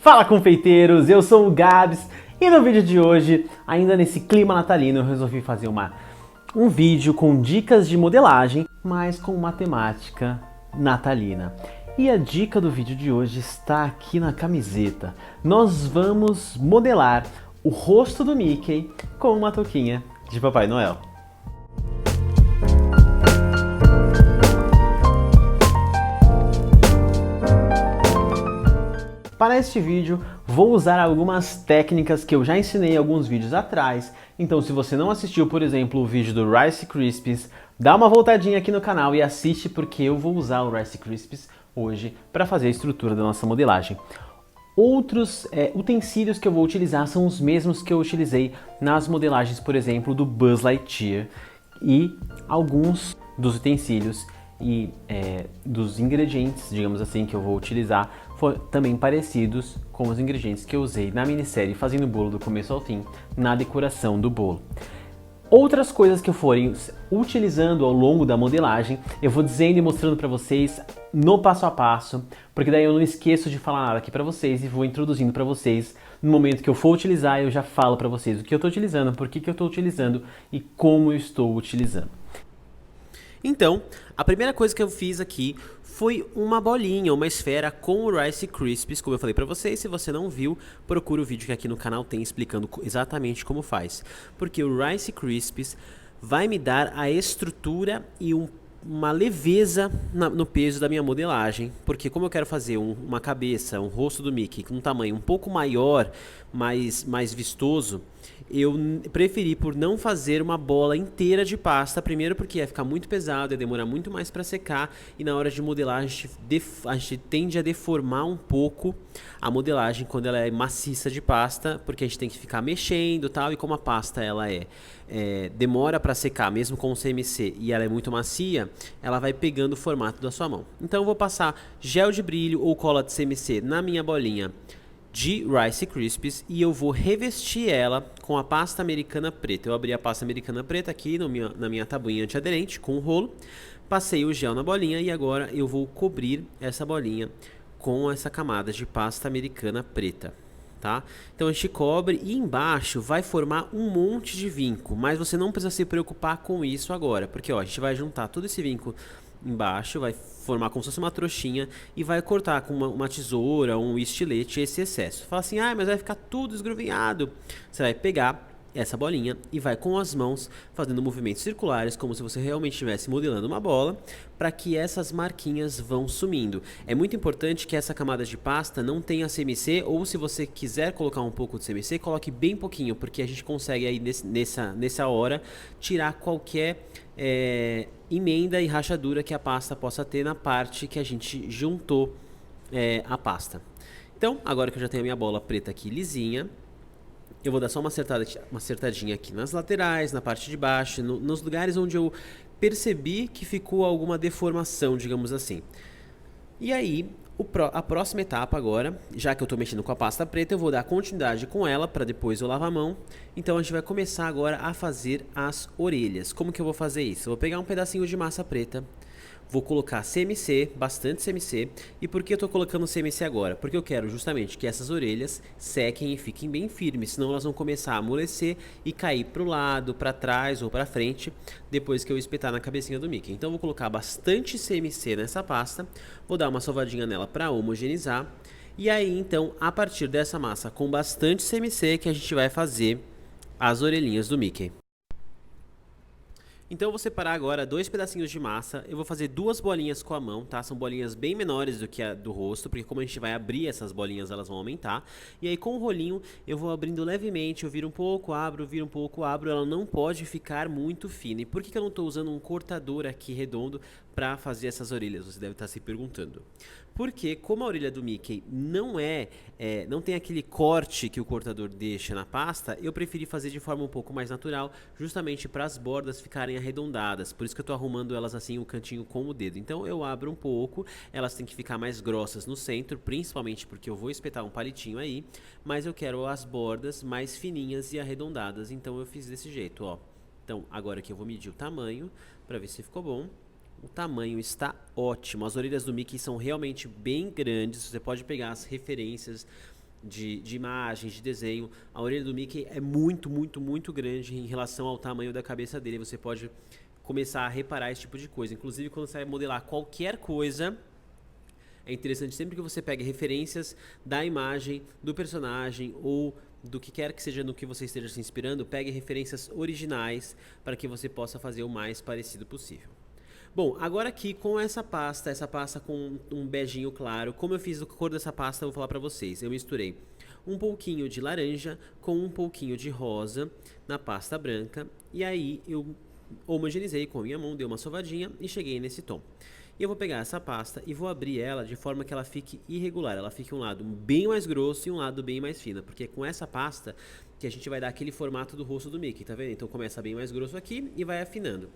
Fala, confeiteiros, eu sou o Gabs e no vídeo de hoje, ainda nesse clima natalino, eu resolvi fazer um vídeo com dicas de modelagem, mas com uma temática natalina. E a dica do vídeo de hoje está aqui na camiseta. Nós vamos modelar o rosto do Mickey com uma touquinha de Papai Noel. Para este vídeo, vou usar algumas técnicas que eu já ensinei em alguns vídeos atrás. Então, se você não assistiu, por exemplo, o vídeo do Rice Krispies, dá uma voltadinha aqui no canal e assiste, porque eu vou usar o Rice Krispies hoje para fazer a estrutura da nossa modelagem. Outros utensílios que eu vou utilizar são os mesmos que eu utilizei nas modelagens, por exemplo, do Buzz Lightyear. E alguns dos utensílios e dos ingredientes, digamos assim, que eu vou utilizar foram também parecidos com os ingredientes que eu usei na minissérie Fazendo Bolo do Começo ao Fim, na decoração do bolo. Outras coisas que eu forem utilizando ao longo da modelagem, eu vou dizendo e mostrando para vocês no passo a passo, porque daí eu não esqueço de falar nada aqui para vocês e vou introduzindo para vocês. No momento que eu for utilizar, eu já falo para vocês o que eu estou utilizando, por que eu estou utilizando e como eu estou utilizando. Então, a primeira coisa que eu fiz aqui foi uma bolinha, uma esfera com o Rice Krispies, como eu falei pra vocês. Se você não viu, procura o vídeo que aqui no canal tem explicando exatamente como faz. Porque o Rice Krispies vai me dar a estrutura e uma leveza no peso da minha modelagem, porque como eu quero fazer uma cabeça, um rosto do Mickey com um tamanho um pouco maior, mais vistoso, eu preferi por não fazer uma bola inteira de pasta, primeiro porque ia ficar muito pesado, ia demorar muito mais para secar, e na hora de modelar a gente tende a deformar um pouco a modelagem quando ela é maciça de pasta, porque a gente tem que ficar mexendo e tal, e como a pasta ela demora para secar, mesmo com o CMC, e ela é muito macia, ela vai pegando o formato da sua mão. Então eu vou passar gel de brilho ou cola de CMC na minha bolinha de Rice Krispies e eu vou revestir ela com a pasta americana preta. Eu abri a pasta americana preta aqui na minha tabuinha antiaderente com o rolo, passei o gel na bolinha e agora eu vou cobrir essa bolinha com essa camada de pasta americana preta. Tá? Então a gente cobre e embaixo vai formar um monte de vinco, mas você não precisa se preocupar com isso agora, porque ó, a gente vai juntar todo esse vinco embaixo, vai formar como se fosse uma trouxinha e vai cortar com uma tesoura ou um estilete esse excesso. Fala assim, mas vai ficar tudo esgrovinhado. Você vai pegar essa bolinha e vai com as mãos fazendo movimentos circulares, como se você realmente estivesse modelando uma bola, para que essas marquinhas vão sumindo. É muito importante que essa camada de pasta não tenha CMC, ou se você quiser colocar um pouco de CMC, coloque bem pouquinho, porque a gente consegue aí nessa hora tirar qualquer emenda e rachadura que a pasta possa ter na parte que a gente juntou a pasta. Então, agora que eu já tenho a minha bola preta aqui lisinha, eu vou dar só uma acertadinha aqui nas laterais, na parte de baixo, nos lugares onde eu percebi que ficou alguma deformação, digamos assim. E aí, a próxima etapa agora, já que eu estou mexendo com a pasta preta, eu vou dar continuidade com ela para depois eu lavar a mão. Então a gente vai começar agora a fazer as orelhas. Como que eu vou fazer isso? Eu vou pegar um pedacinho de massa preta, vou colocar CMC, bastante CMC. E por que eu estou colocando CMC agora? Porque eu quero justamente que essas orelhas sequem e fiquem bem firmes, senão elas vão começar a amolecer e cair para o lado, para trás ou para frente, depois que eu espetar na cabecinha do Mickey. Então eu vou colocar bastante CMC nessa pasta, vou dar uma sovadinha nela para homogeneizar. E aí então, a partir dessa massa com bastante CMC, que a gente vai fazer as orelhinhas do Mickey. Então eu vou separar agora 2 pedacinhos de massa, eu vou fazer 2 bolinhas com a mão, tá? São bolinhas bem menores do que a do rosto, porque como a gente vai abrir essas bolinhas, elas vão aumentar. E aí com o rolinho eu vou abrindo levemente, eu viro um pouco, abro, viro um pouco, abro, ela não pode ficar muito fina. E por que eu não estou usando um cortador aqui redondo para fazer essas orelhas? Você deve estar se perguntando. Porque como a orelha do Mickey não tem aquele corte que o cortador deixa na pasta, eu preferi fazer de forma um pouco mais natural, justamente para as bordas ficarem arredondadas. Por isso que eu estou arrumando elas assim, o cantinho com o dedo. Então eu abro um pouco, elas têm que ficar mais grossas no centro, principalmente porque eu vou espetar um palitinho aí, mas eu quero as bordas mais fininhas e arredondadas, então eu fiz desse jeito, ó. Então agora que eu vou medir o tamanho, para ver se ficou bom. O tamanho está ótimo, as orelhas do Mickey são realmente bem grandes, você pode pegar as referências de imagens, de desenho. A orelha do Mickey é muito, muito, muito grande em relação ao tamanho da cabeça dele. Você pode começar a reparar esse tipo de coisa. Inclusive, quando você vai modelar qualquer coisa, é interessante sempre que você pegue referências da imagem, do personagem ou do que quer que seja no que você esteja se inspirando, pegue referências originais para que você possa fazer o mais parecido possível. Bom, agora aqui com essa pasta com um beijinho claro, como eu fiz a cor dessa pasta, eu vou falar pra vocês. Eu misturei um pouquinho de laranja com um pouquinho de rosa na pasta branca e aí eu homogeneizei com a minha mão, dei uma sovadinha e cheguei nesse tom. E eu vou pegar essa pasta e vou abrir ela de forma que ela fique irregular, ela fique um lado bem mais grosso e um lado bem mais fino, porque é com essa pasta que a gente vai dar aquele formato do rosto do Mickey, tá vendo? Então começa bem mais grosso aqui e vai afinando.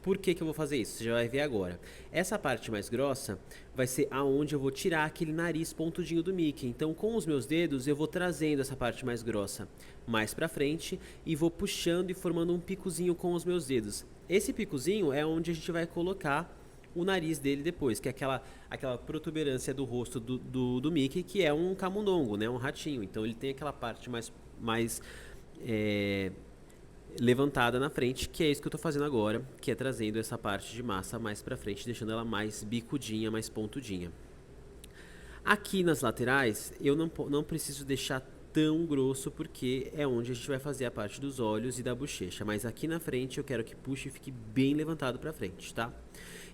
Por que eu vou fazer isso? Você já vai ver agora. Essa parte mais grossa vai ser aonde eu vou tirar aquele nariz pontudinho do Mickey. Então com os meus dedos eu vou trazendo essa parte mais grossa mais pra frente e vou puxando e formando um picozinho com os meus dedos. Esse picozinho é onde a gente vai colocar o nariz dele depois, que é aquela protuberância do rosto do Mickey, que é um camundongo, né? Um ratinho. Então ele tem aquela parte mais levantada na frente, que é isso que eu estou fazendo agora, que é trazendo essa parte de massa mais pra frente, deixando ela mais bicudinha, mais pontudinha. Aqui nas laterais, eu não preciso deixar tão grosso, porque é onde a gente vai fazer a parte dos olhos e da bochecha, mas aqui na frente eu quero que puxe e fique bem levantado pra frente, tá?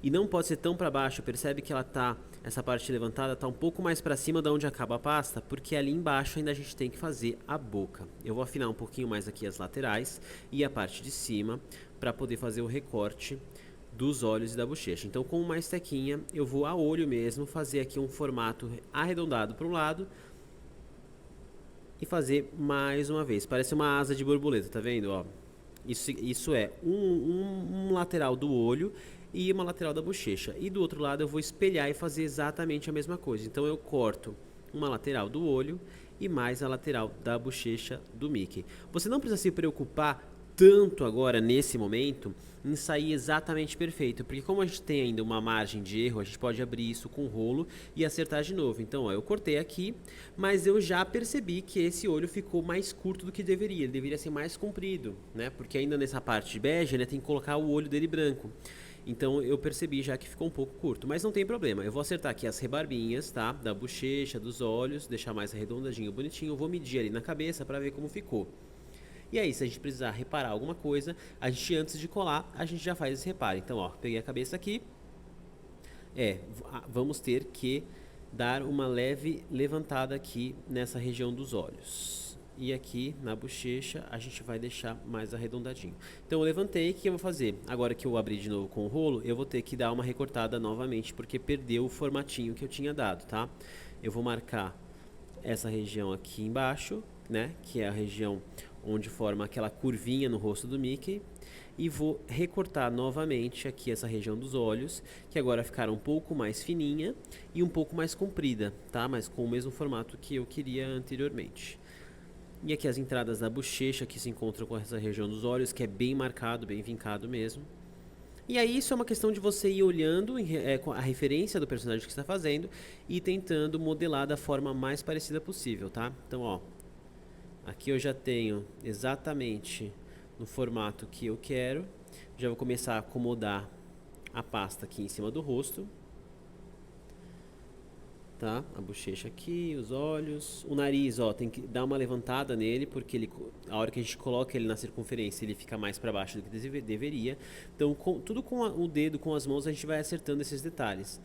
E não pode ser tão para baixo, percebe que essa parte levantada tá um pouco mais para cima de onde acaba a pasta, porque ali embaixo ainda a gente tem que fazer a boca. Eu vou afinar um pouquinho mais aqui as laterais e a parte de cima para poder fazer o recorte dos olhos e da bochecha. Então com uma estequinha eu vou a olho mesmo fazer aqui um formato arredondado para um lado e fazer mais uma vez. Parece uma asa de borboleta, tá vendo? Ó, isso é um lateral do olho e uma lateral da bochecha. E do outro lado eu vou espelhar e fazer exatamente a mesma coisa. Então eu corto uma lateral do olho e mais a lateral da bochecha do Mickey. Você não precisa se preocupar tanto agora, nesse momento, em sair exatamente perfeito, porque como a gente tem ainda uma margem de erro, a gente pode abrir isso com o rolo e acertar de novo. Então, ó, eu cortei aqui, mas eu já percebi que esse olho ficou mais curto do que deveria, ele deveria ser mais comprido, né? Porque ainda nessa parte de bege, né, tem que colocar o olho dele branco. Então eu percebi já que ficou um pouco curto, mas não tem problema. Eu vou acertar aqui as rebarbinhas, tá? Da bochecha, dos olhos, deixar mais arredondadinho, bonitinho. Eu vou medir ali na cabeça para ver como ficou. E aí, se a gente precisar reparar alguma coisa, a gente antes de colar, a gente já faz esse reparo. Então, ó, peguei a cabeça aqui. Vamos ter que dar uma leve levantada aqui nessa região dos olhos. E aqui na bochecha a gente vai deixar mais arredondadinho. Então eu levantei, o que eu vou fazer? Agora que eu abri de novo com o rolo, eu vou ter que dar uma recortada novamente, porque perdeu o formatinho que eu tinha dado, tá? Eu vou marcar essa região aqui embaixo, né? Que é a região onde forma aquela curvinha no rosto do Mickey. E vou recortar novamente aqui essa região dos olhos, que agora ficaram um pouco mais fininha e um pouco mais comprida, tá? Mas com o mesmo formato que eu queria anteriormente. E aqui as entradas da bochecha que se encontram com essa região dos olhos, que é bem marcado, bem vincado mesmo. E aí isso é uma questão de você ir olhando com a referência do personagem que você está fazendo e tentando modelar da forma mais parecida possível, tá? Então, ó, aqui eu já tenho exatamente no formato que eu quero. Já vou começar a acomodar a pasta aqui em cima do rosto. Tá? A bochecha aqui, os olhos, o nariz, ó, tem que dar uma levantada nele, porque a hora que a gente coloca ele na circunferência, ele fica mais para baixo do que deveria. Então, tudo com o dedo, com as mãos, a gente vai acertando esses detalhes.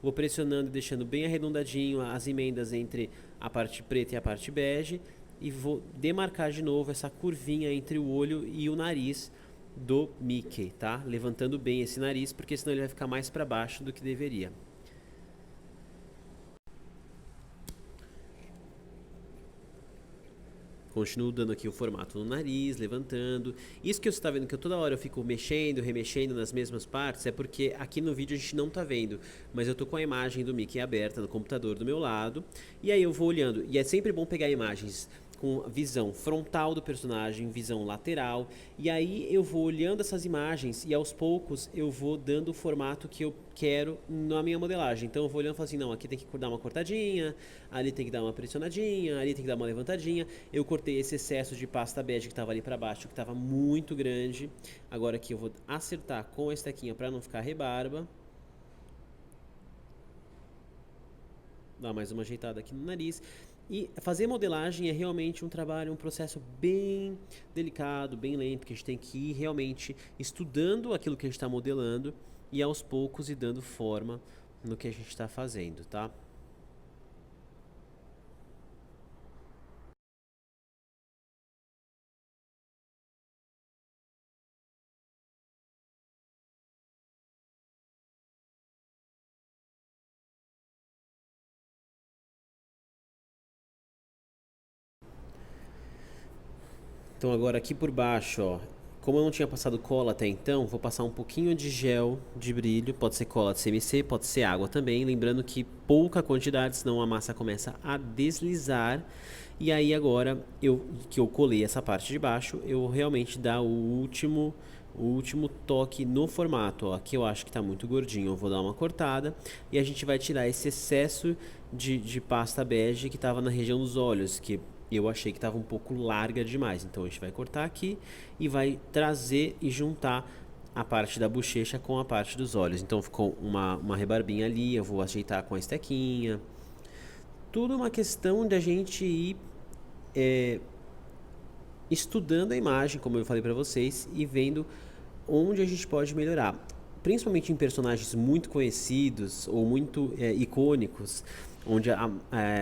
Vou pressionando e deixando bem arredondadinho as emendas entre a parte preta e a parte bege, e vou demarcar de novo essa curvinha entre o olho e o nariz do Mickey, tá? Levantando bem esse nariz, porque senão ele vai ficar mais para baixo do que deveria. Continuo dando aqui o formato no nariz, levantando. Isso que você está vendo que toda hora eu fico mexendo, remexendo nas mesmas partes, é porque aqui no vídeo a gente não está vendo, mas eu tô com a imagem do Mickey aberta no computador do meu lado, e aí eu vou olhando. E é sempre bom pegar imagens com visão frontal do personagem, visão lateral, e aí eu vou olhando essas imagens e aos poucos eu vou dando o formato que eu quero na minha modelagem. Então eu vou olhando e falo assim, não, aqui tem que dar uma cortadinha, ali tem que dar uma pressionadinha, ali tem que dar uma levantadinha. Eu cortei esse excesso de pasta bege que estava ali para baixo, que estava muito grande. Agora aqui eu vou acertar com a estequinha para não ficar rebarba. Dar mais uma ajeitada aqui no nariz. E fazer modelagem é realmente um trabalho, um processo bem delicado, bem lento, que a gente tem que ir realmente estudando aquilo que a gente está modelando e aos poucos ir dando forma no que a gente está fazendo, tá? Então agora aqui por baixo, ó, como eu não tinha passado cola até então, vou passar um pouquinho de gel de brilho, pode ser cola de CMC, pode ser água também, lembrando que pouca quantidade, senão a massa começa a deslizar. E aí agora que eu colei essa parte de baixo, eu realmente dar o último toque no formato, ó. Aqui eu acho que está muito gordinho, eu vou dar uma cortada e a gente vai tirar esse excesso de pasta bege que estava na região dos olhos, que eu achei que estava um pouco larga demais. Então a gente vai cortar aqui e vai trazer e juntar a parte da bochecha com a parte dos olhos. Então ficou uma rebarbinha ali, eu vou ajeitar com a estequinha. Tudo uma questão de a gente ir estudando a imagem, como eu falei para vocês, e vendo onde a gente pode melhorar. Principalmente em personagens muito conhecidos ou muito icônicos, onde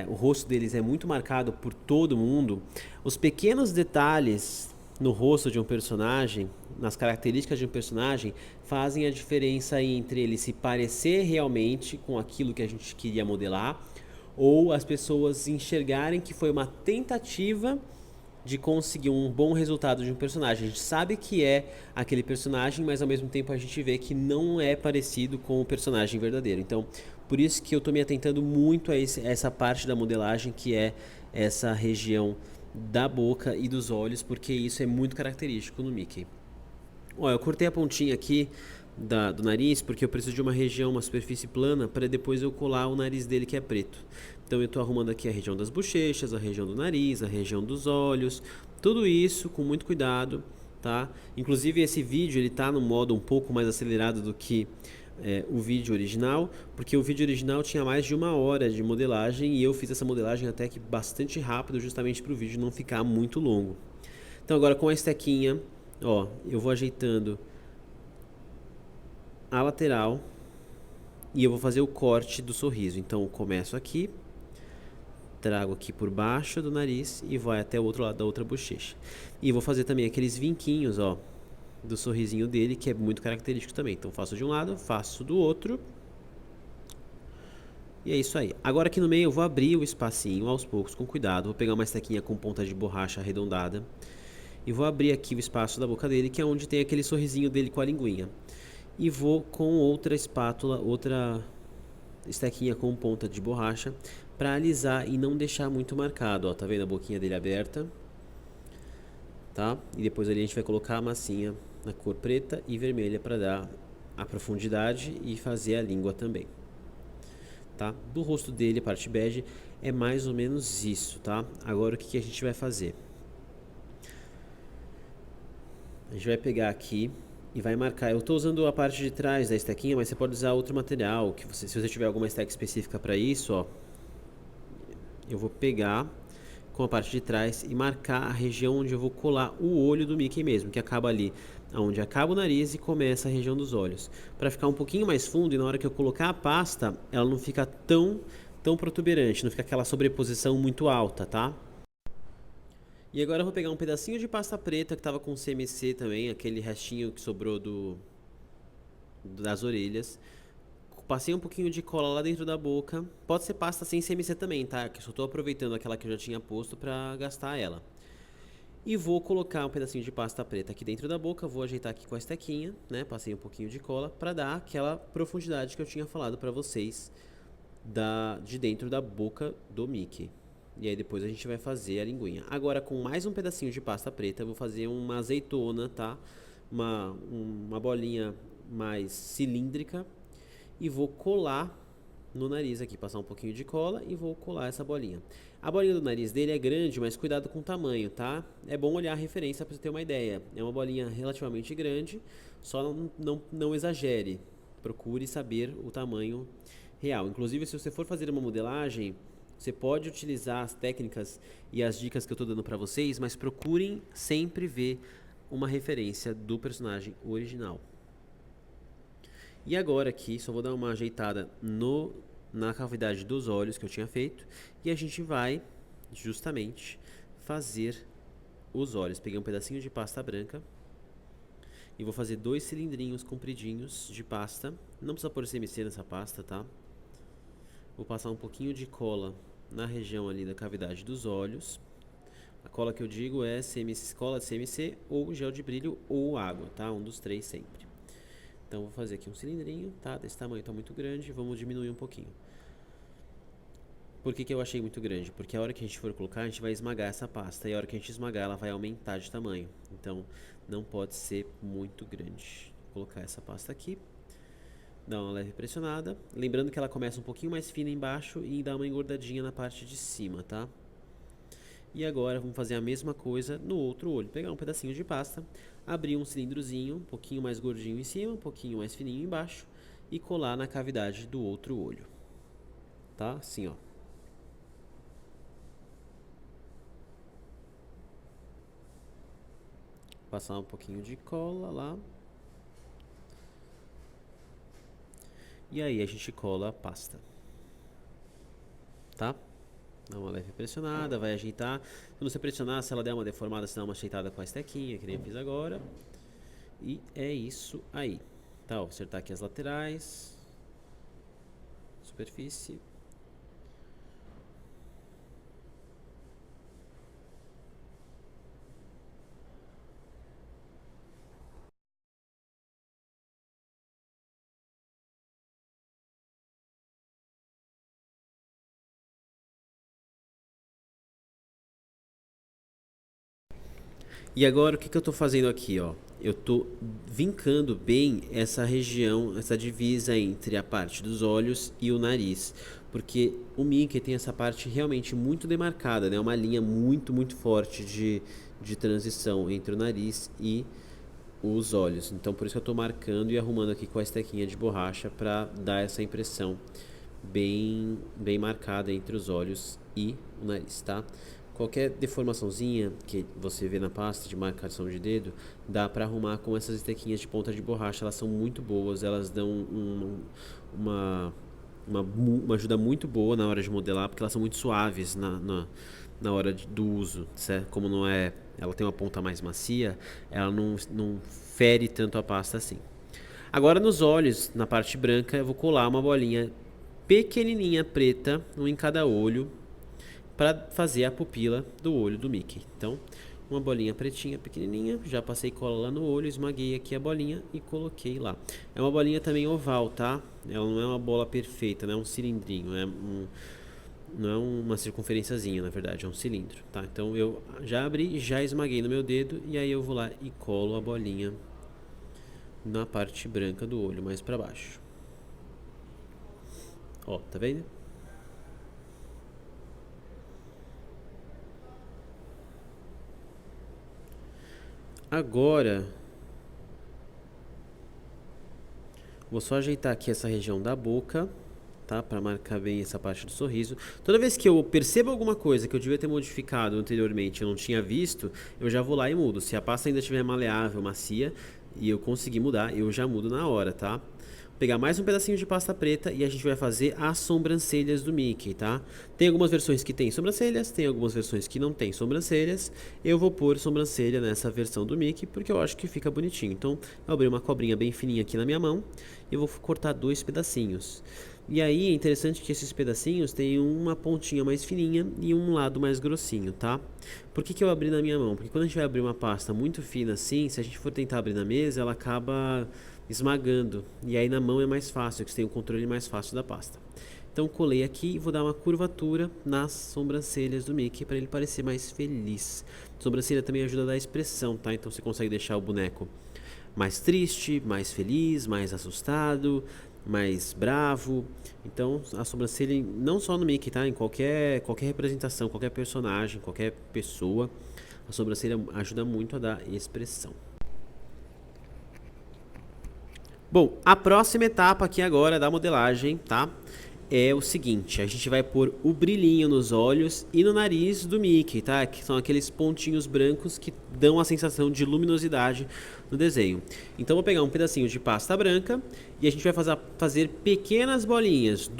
o rosto deles é muito marcado por todo mundo, os pequenos detalhes no rosto de um personagem, nas características de um personagem, fazem a diferença entre ele se parecer realmente com aquilo que a gente queria modelar, ou as pessoas enxergarem que foi uma tentativa de conseguir um bom resultado de um personagem. A gente sabe que é aquele personagem, mas ao mesmo tempo a gente vê que não é parecido com o personagem verdadeiro. Então, por isso que eu estou me atentando muito a essa parte da modelagem, que é essa região da boca e dos olhos, porque isso é muito característico no Mickey. Ó, eu cortei a pontinha aqui do nariz porque eu preciso de uma região, uma superfície plana para depois eu colar o nariz dele que é preto. Então eu estou arrumando aqui a região das bochechas, a região do nariz, a região dos olhos, tudo isso com muito cuidado, tá? Inclusive esse vídeo ele tá no modo um pouco mais acelerado do que o vídeo original, porque o vídeo original tinha mais de 1 hora de modelagem e eu fiz essa modelagem até que bastante rápido, justamente para o vídeo não ficar muito longo. Então agora com a estequinha, ó, eu vou ajeitando a lateral e eu vou fazer o corte do sorriso. Então eu começo aqui, trago aqui por baixo do nariz e vai até o outro lado da outra bochecha. E vou fazer também aqueles vinquinhos, ó, do sorrisinho dele, que é muito característico também. Então faço de um lado, faço do outro. E é isso aí. Agora aqui no meio eu vou abrir o espacinho aos poucos, com cuidado. Vou pegar uma estequinha com ponta de borracha arredondada e vou abrir aqui o espaço da boca dele, que é onde tem aquele sorrisinho dele com a linguinha. E vou com outra espátula, outra estequinha com ponta de borracha, para alisar e não deixar muito marcado, ó. Tá vendo a boquinha dele aberta? Tá? E depois ali a gente vai colocar a massinha na cor preta e vermelha para dar a profundidade e fazer a língua também. Tá? Do rosto dele, a parte bege, é mais ou menos isso, tá? Agora o que a gente vai fazer? A gente vai pegar aqui e vai marcar. Eu estou usando a parte de trás da estequinha, mas você pode usar outro material. Se você tiver alguma esteca específica para isso, ó, eu vou pegar com a parte de trás e marcar a região onde eu vou colar o olho do Mickey mesmo, que acaba ali, onde acaba o nariz e começa a região dos olhos. Para ficar um pouquinho mais fundo e na hora que eu colocar a pasta, ela não fica tão protuberante, não fica aquela sobreposição muito alta, tá? E agora eu vou pegar um pedacinho de pasta preta que estava com CMC também, aquele restinho que sobrou das orelhas. Passei um pouquinho de cola lá dentro da boca. Pode ser pasta sem CMC também, tá? Que eu só tô aproveitando aquela que eu já tinha posto pra gastar ela. E vou colocar um pedacinho de pasta preta aqui dentro da boca. Vou ajeitar aqui com a estequinha, né? Passei um pouquinho de cola pra dar aquela profundidade que eu tinha falado pra vocês de dentro da boca do Mickey. E aí depois a gente vai fazer a linguinha. Agora com mais um pedacinho de pasta preta, eu vou fazer uma azeitona, tá? Uma bolinha mais cilíndrica e vou colar no nariz aqui, passar um pouquinho de cola e vou colar essa bolinha. A bolinha do nariz dele é grande, mas cuidado com o tamanho, tá? É bom olhar a referência para você ter uma ideia. É uma bolinha relativamente grande, só não exagere. Procure saber o tamanho real. Inclusive, se você for fazer uma modelagem, você pode utilizar as técnicas e as dicas que eu estou dando para vocês, mas procurem sempre ver uma referência do personagem original. E agora aqui, só vou dar uma ajeitada na cavidade dos olhos que eu tinha feito. E a gente vai justamente fazer os olhos. Peguei um pedacinho de pasta branca e vou fazer 2 cilindrinhos compridinhos de pasta. Não precisa pôr CMC nessa pasta, tá? Vou passar um pouquinho de cola na região ali da cavidade dos olhos. A cola que eu digo é cola de CMC ou gel de brilho ou água, tá? Um dos 3 sempre. Então vou fazer aqui um cilindrinho, tá? Desse tamanho tá muito grande, vamos diminuir um pouquinho. Por que eu achei muito grande? Porque a hora que a gente for colocar, a gente vai esmagar essa pasta. E a hora que a gente esmagar, ela vai aumentar de tamanho. Então não pode ser muito grande. Vou colocar essa pasta aqui. Dá uma leve pressionada. Lembrando que ela começa um pouquinho mais fina embaixo e dá uma engordadinha na parte de cima, tá? E agora vamos fazer a mesma coisa no outro olho. Pegar um pedacinho de pasta, abrir um cilindrozinho, um pouquinho mais gordinho em cima, um pouquinho mais fininho embaixo e colar na cavidade do outro olho. Tá? Assim, ó. Passar um pouquinho de cola lá. E aí a gente cola a pasta. Tá? Dá uma leve pressionada, vai ajeitar. Quando você pressionar, se ela der uma deformada, você dá uma ajeitada com a estequinha, que nem eu fiz agora. E é isso aí. Tá, vou acertar aqui as laterais. Superfície. E agora o que eu tô fazendo aqui, ó? Eu tô vincando bem essa região, essa divisa entre a parte dos olhos e o nariz. Porque o Mickey tem essa parte realmente muito demarcada, né? Uma linha muito forte de transição entre o nariz e os olhos. Então por isso que eu tô marcando e arrumando aqui com a estequinha de borracha para dar essa impressão bem marcada entre os olhos e o nariz, tá? Qualquer deformaçãozinha que você vê na pasta de marcação de dedo, dá para arrumar com essas estequinhas de ponta de borracha. Elas são muito boas, elas dão uma ajuda muito boa na hora de modelar, porque elas são muito suaves na hora do uso, certo? Como não é, ela tem uma ponta mais macia, ela não fere tanto a pasta assim. Agora nos olhos, na parte branca, eu vou colar uma bolinha pequenininha preta, um em cada olho, para fazer a pupila do olho do Mickey. Então, uma bolinha pretinha, pequenininha, já passei cola lá no olho, esmaguei aqui a bolinha e coloquei lá. É uma bolinha também oval, tá? Ela não é uma bola perfeita, não é um cilindrinho, não é uma circunferenciazinha, na verdade, é um cilindro, tá? Então eu já abri, já esmaguei no meu dedo e aí eu vou lá e colo a bolinha na parte branca do olho, mais para baixo. Ó, tá vendo? Agora, vou só ajeitar aqui essa região da boca, tá? Para marcar bem essa parte do sorriso. Toda vez que eu percebo alguma coisa que eu devia ter modificado anteriormente, eu não tinha visto, eu já vou lá e mudo. Se a pasta ainda estiver maleável, macia, e eu conseguir mudar, eu já mudo na hora, tá? Vou pegar mais um pedacinho de pasta preta e a gente vai fazer as sobrancelhas do Mickey, tá? Tem algumas versões que tem sobrancelhas, tem algumas versões que não tem sobrancelhas. Eu vou pôr sobrancelha nessa versão do Mickey porque eu acho que fica bonitinho. Então, eu abri uma cobrinha bem fininha aqui na minha mão e vou cortar 2 pedacinhos. E aí é interessante que esses pedacinhos têm uma pontinha mais fininha e um lado mais grossinho, tá? Por que eu abri na minha mão? Porque quando a gente vai abrir uma pasta muito fina assim, se a gente for tentar abrir na mesa, ela acaba esmagando. E aí na mão é mais fácil, que você tem o controle mais fácil da pasta. Então colei aqui e vou dar uma curvatura nas sobrancelhas do Mickey para ele parecer mais feliz. Sobrancelha também ajuda a dar expressão, tá? Então você consegue deixar o boneco mais triste, mais feliz, mais assustado, mais bravo. Então a sobrancelha, não só no Mickey, tá? Em qualquer representação, qualquer personagem, qualquer pessoa, a sobrancelha ajuda muito a dar expressão. Bom, a próxima etapa aqui agora da modelagem, tá? É o seguinte, a gente vai pôr o brilhinho nos olhos e no nariz do Mickey, tá? Que são aqueles pontinhos brancos que dão a sensação de luminosidade no desenho. Então vou pegar um pedacinho de pasta branca e a gente vai fazer pequenas bolinhas,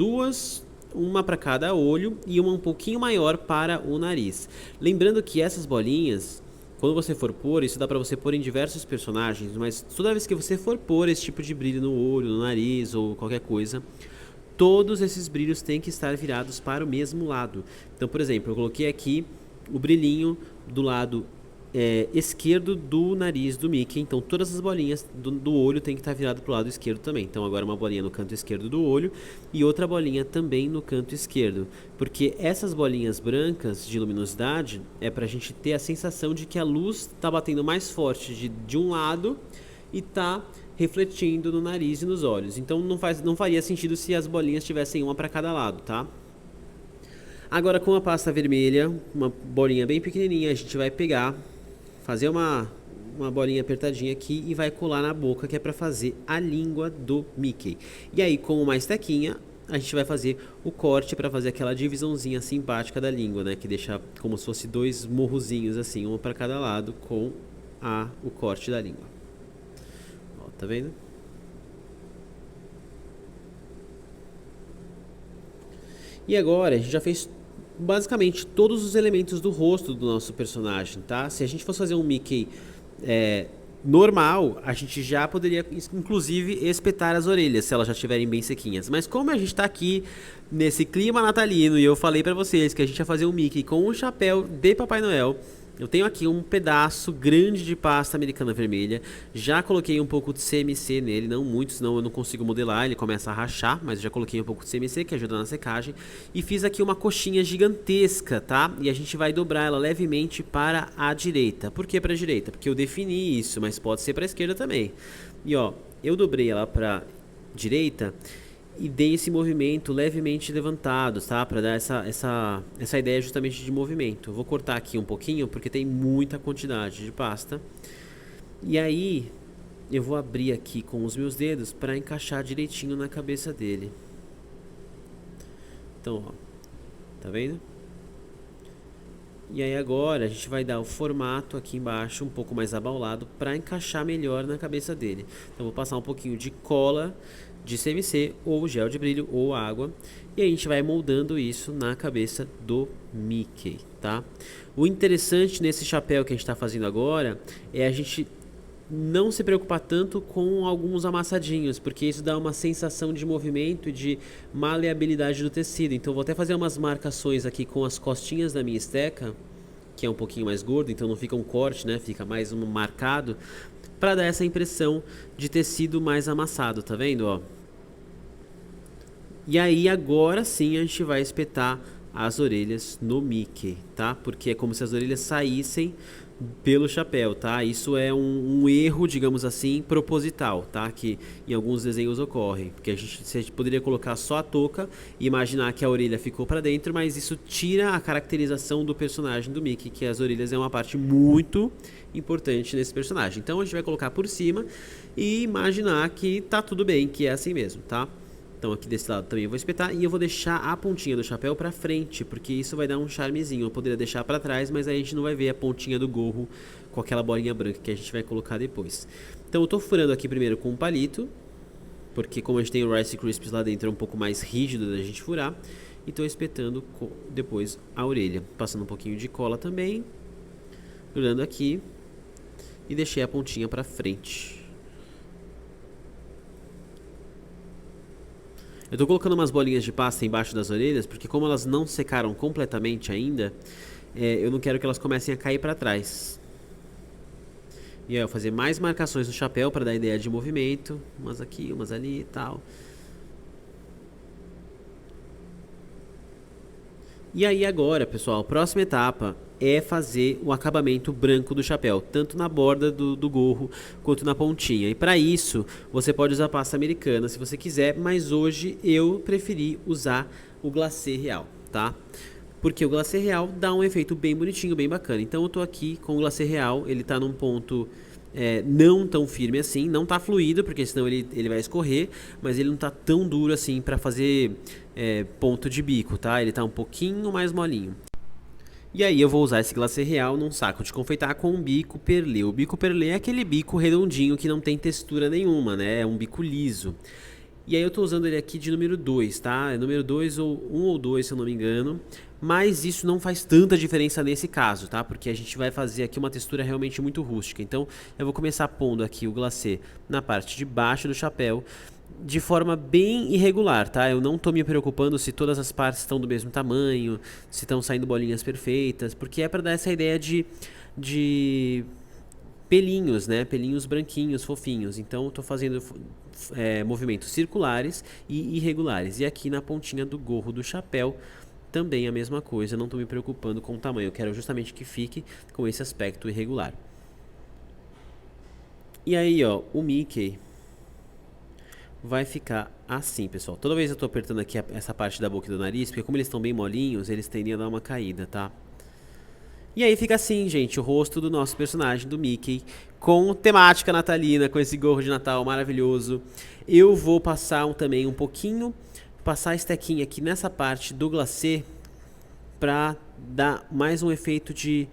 uma para cada olho e uma um pouquinho maior para o nariz. Lembrando que essas bolinhas, quando você for pôr, isso dá pra você pôr em diversos personagens, mas toda vez que você for pôr esse tipo de brilho no olho, no nariz ou qualquer coisa, todos esses brilhos têm que estar virados para o mesmo lado. Então, por exemplo, eu coloquei aqui o brilhinho do lado esquerdo do nariz do Mickey. Então, todas as bolinhas do olho tem que estar virado para o lado esquerdo também. Então, agora uma bolinha no canto esquerdo do olho e outra bolinha também no canto esquerdo. Porque essas bolinhas brancas de luminosidade é para a gente ter a sensação de que a luz está batendo mais forte de um lado e está refletindo no nariz e nos olhos. Então não faria sentido se as bolinhas tivessem uma para cada lado, tá? Agora com a pasta vermelha, uma bolinha bem pequenininha, a gente vai pegar, fazer uma bolinha apertadinha aqui e vai colar na boca, que é para fazer a língua do Mickey. E aí com uma estequinha a gente vai fazer o corte para fazer aquela divisãozinha simpática da língua, né? Que deixa como se fosse dois morrozinhos assim, um para cada lado com o corte da língua. Tá vendo? E agora a gente já fez basicamente todos os elementos do rosto do nosso personagem, tá? Se a gente fosse fazer um Mickey normal, a gente já poderia inclusive espetar as orelhas se elas já estiverem bem sequinhas. Mas como a gente tá aqui nesse clima natalino e eu falei pra vocês que a gente ia fazer um Mickey com um chapéu de Papai Noel, eu tenho aqui um pedaço grande de pasta americana vermelha. Já coloquei um pouco de CMC nele, não muito, senão eu não consigo modelar, ele começa a rachar, mas já coloquei um pouco de CMC que ajuda na secagem. E fiz aqui uma coxinha gigantesca, tá? E a gente vai dobrar ela levemente para a direita. Por que para a direita? Porque eu defini isso, mas pode ser para a esquerda também. E ó, eu dobrei ela para direita e dei esse movimento levemente levantado, tá? Para dar essa ideia justamente de movimento. Eu vou cortar aqui um pouquinho porque tem muita quantidade de pasta. E aí eu vou abrir aqui com os meus dedos para encaixar direitinho na cabeça dele. Então, ó, tá vendo? E aí agora a gente vai dar o formato aqui embaixo um pouco mais abaulado para encaixar melhor na cabeça dele. Então vou passar um pouquinho de cola de CMC ou gel de brilho ou água e a gente vai moldando isso na cabeça do Mickey, tá? O interessante nesse chapéu que a gente está fazendo agora é a gente não se preocupar tanto com alguns amassadinhos, porque isso dá uma sensação de movimento e de maleabilidade do tecido. Então vou até fazer umas marcações aqui com as costinhas da minha esteca, que é um pouquinho mais gordo, então não fica um corte, né? Fica mais um marcado, para dar essa impressão de tecido mais amassado, tá vendo, ó? E aí agora sim a gente vai espetar as orelhas no Mickey, tá? Porque é como se as orelhas saíssem pelo chapéu, tá? Isso é um erro, digamos assim, proposital, tá? Que em alguns desenhos ocorre, porque a gente poderia colocar só a touca e imaginar que a orelha ficou para dentro, mas isso tira a caracterização do personagem do Mickey, que as orelhas é uma parte muito importante nesse personagem. Então a gente vai colocar por cima e imaginar que tá tudo bem, que é assim mesmo, tá? Então aqui desse lado também eu vou espetar e eu vou deixar a pontinha do chapéu pra frente, porque isso vai dar um charmezinho. Eu poderia deixar pra trás, mas aí a gente não vai ver a pontinha do gorro com aquela bolinha branca que a gente vai colocar depois. Então eu tô furando aqui primeiro com um palito, porque como a gente tem o Rice Krispies lá dentro é um pouco mais rígido da gente furar. E tô espetando depois a orelha, passando um pouquinho de cola também, grudando aqui e deixei a pontinha pra frente. Eu tô colocando umas bolinhas de pasta embaixo das orelhas, porque como elas não secaram completamente ainda, eu não quero que elas comecem a cair para trás. E aí eu vou fazer mais marcações no chapéu para dar ideia de movimento, umas aqui, umas ali e tal. E aí agora, pessoal, a próxima etapa é fazer o acabamento branco do chapéu, tanto na borda do gorro quanto na pontinha. E para isso, você pode usar pasta americana se você quiser, mas hoje eu preferi usar o glacê real, tá? Porque o glacê real dá um efeito bem bonitinho, bem bacana. Então eu tô aqui com o glacê real, ele tá num ponto não tão firme assim, não tá fluido, porque senão ele vai escorrer, mas ele não tá tão duro assim para fazer ponto de bico, tá? Ele tá um pouquinho mais molinho. E aí eu vou usar esse glacê real num saco de confeitar com um bico perlê. O bico perlê é aquele bico redondinho que não tem textura nenhuma, né? É um bico liso. E aí eu tô usando ele aqui de número 2, tá? É número 2 ou 1 ou 2, se eu não me engano. Mas isso não faz tanta diferença nesse caso, tá? Porque a gente vai fazer aqui uma textura realmente muito rústica. Então eu vou começar pondo aqui o glacê na parte de baixo do chapéu, de forma bem irregular, tá? Eu não tô me preocupando se todas as partes estão do mesmo tamanho, se estão saindo bolinhas perfeitas, porque é para dar essa ideia de pelinhos, né? Pelinhos branquinhos, fofinhos. Então eu tô fazendo movimentos circulares e irregulares. E aqui na pontinha do gorro do chapéu também a mesma coisa, não tô me preocupando com o tamanho, eu quero justamente que fique com esse aspecto irregular. E aí, ó, o Mickey vai ficar assim, pessoal. Toda vez eu tô apertando aqui essa parte da boca e do nariz, porque como eles estão bem molinhos, eles tendem a dar uma caída, tá? E aí fica assim, gente, o rosto do nosso personagem, do Mickey, com temática natalina, com esse gorro de Natal maravilhoso. Eu vou passar também um pouquinho, passar a estequinha aqui nessa parte do glacê, pra dar mais um efeito de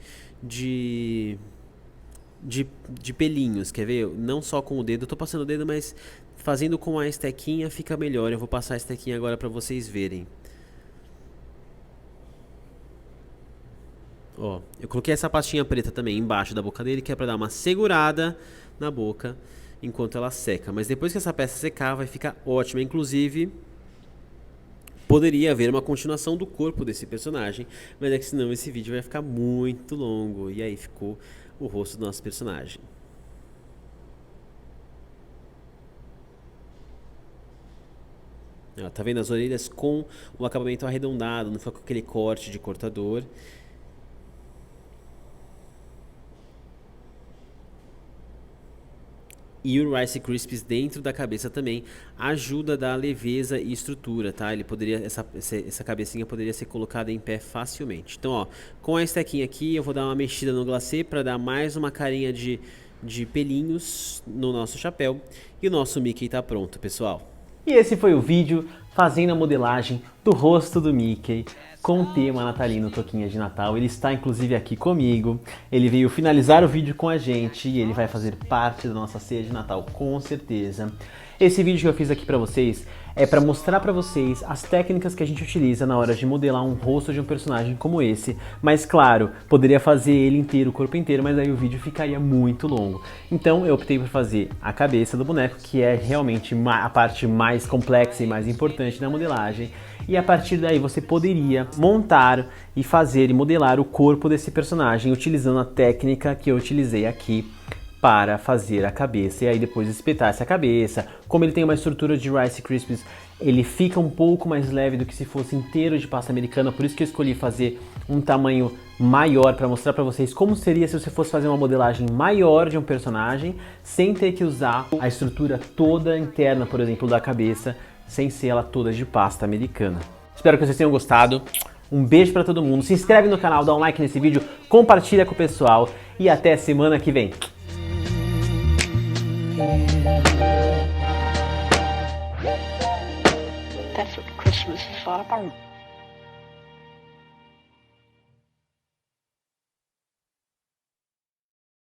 pelinhos, quer ver? Não só com o dedo, eu tô passando o dedo, mas fazendo com a estequinha fica melhor. Eu vou passar a estequinha agora pra vocês verem. Ó, eu coloquei essa pastinha preta também embaixo da boca dele, que é pra dar uma segurada na boca enquanto ela seca. Mas depois que essa peça secar, vai ficar ótima. Inclusive, poderia haver uma continuação do corpo desse personagem, mas é que senão esse vídeo vai ficar muito longo. E aí ficou o rosto do nosso personagem. Ó, tá vendo as orelhas com o acabamento arredondado, não foi com aquele corte de cortador. E o Rice Krispies dentro da cabeça também ajuda a dar leveza e estrutura, tá? Ele poderia, essa cabecinha poderia ser colocada em pé facilmente. Então, ó, com a estequinha aqui, eu vou dar uma mexida no glacê para dar mais uma carinha de pelinhos no nosso chapéu. E o nosso Mickey tá pronto, pessoal. E esse foi o vídeo fazendo a modelagem do rosto do Mickey com o tema natalino Toquinha de Natal. Ele está inclusive aqui comigo, ele veio finalizar o vídeo com a gente e ele vai fazer parte da nossa ceia de Natal com certeza. Esse vídeo que eu fiz aqui pra vocês é pra mostrar pra vocês as técnicas que a gente utiliza na hora de modelar um rosto de um personagem como esse, mas claro, poderia fazer ele inteiro, o corpo inteiro, mas aí o vídeo ficaria muito longo. Então eu optei por fazer a cabeça do boneco, que é realmente a parte mais complexa e mais importante da modelagem, e a partir daí você poderia montar e fazer e modelar o corpo desse personagem utilizando a técnica que eu utilizei aqui para fazer a cabeça e aí depois espetar essa cabeça. Como ele tem uma estrutura de Rice Krispies, ele fica um pouco mais leve do que se fosse inteiro de pasta americana, por isso que eu escolhi fazer um tamanho maior para mostrar para vocês como seria se você fosse fazer uma modelagem maior de um personagem sem ter que usar a estrutura toda interna, por exemplo, da cabeça, sem ser ela toda de pasta americana. Espero que vocês tenham gostado. Um beijo para todo mundo. Se inscreve no canal, dá um like nesse vídeo, compartilha com o pessoal e até semana que vem. That's what Christmas is all about.